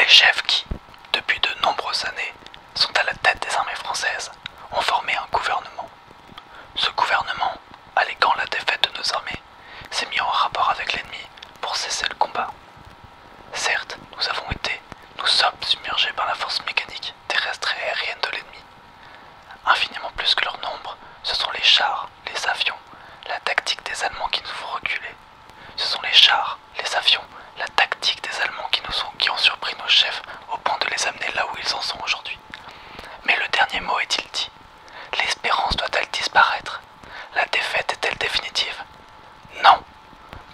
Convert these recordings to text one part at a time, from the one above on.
Les chefs qui, depuis de nombreuses années, sont à la tête des armées françaises, ont formé un gouvernement. Ce gouvernement, alléguant la défaite de nos armées, s'est mis en rapport avec l'ennemi pour cesser le combat. Certes, nous sommes submergés par la force mécanique, terrestre et aérienne de l'ennemi. Infiniment plus que leur nombre, ce sont les chars, les avions, la tactique des Allemands qui nous font reculer. Ce sont les chars, les avions, la tactique des Allemands qui ont surpris nos chefs au point de les amener là où ils en sont aujourd'hui. Mais le dernier mot est-il dit? L'espérance doit-elle disparaître? La défaite est-elle définitive? Non.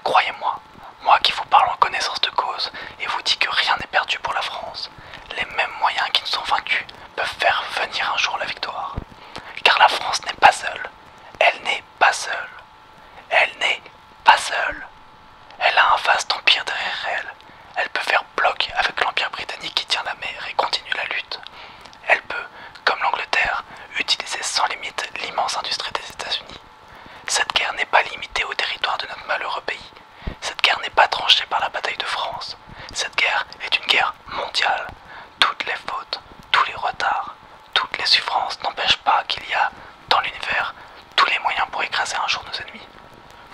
Croyez-moi, moi qui vous parle en connaissance de cause et vous dis que rien n'est perdu pour la France, les mêmes moyens qui nous ont vaincus peuvent faire venir un jour la victoire. Car la France n'est pas seule. Elle n'est pas seule. Elle n'est pas seule. Elle a un vaste empire derrière elle. Elle peut faire bloc avec l'empire britannique qui tient la mer et continue la lutte. Elle peut, comme l'Angleterre, utiliser sans limite l'immense industrie des États-Unis. Cette guerre n'est pas limitée au territoire de notre malheureux pays. Cette guerre n'est pas tranchée par la bataille de France. Cette guerre est une guerre mondiale. Toutes les fautes, tous les retards, toutes les souffrances n'empêchent pas qu'il y a, dans l'univers, tous les moyens pour écraser un jour nos ennemis.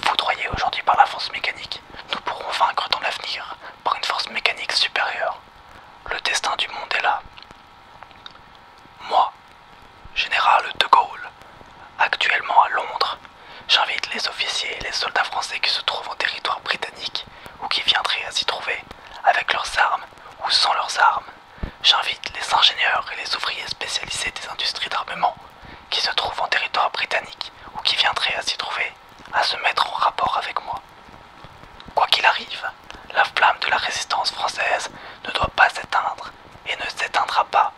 Foudroyés aujourd'hui par la force mécanique, nous pourrons vaincre dans l'avenir par une force mécanique supérieure. Le destin du monde est là. Moi, général de Gaulle, actuellement à Londres, j'invite les officiers et les soldats français qui se trouvent en territoire britannique ou qui viendraient à s'y trouver, avec leurs armes ou sans leurs armes. J'invite les ingénieurs et les ouvriers spécialisés des industries d'armement qui se trouvent en territoire britannique ou qui viendraient à s'y trouver, à se mettre en rapport avec moi. Quoi qu'il arrive, la flamme de la résistance française ne doit pas s'éteindre et ne s'éteindra pas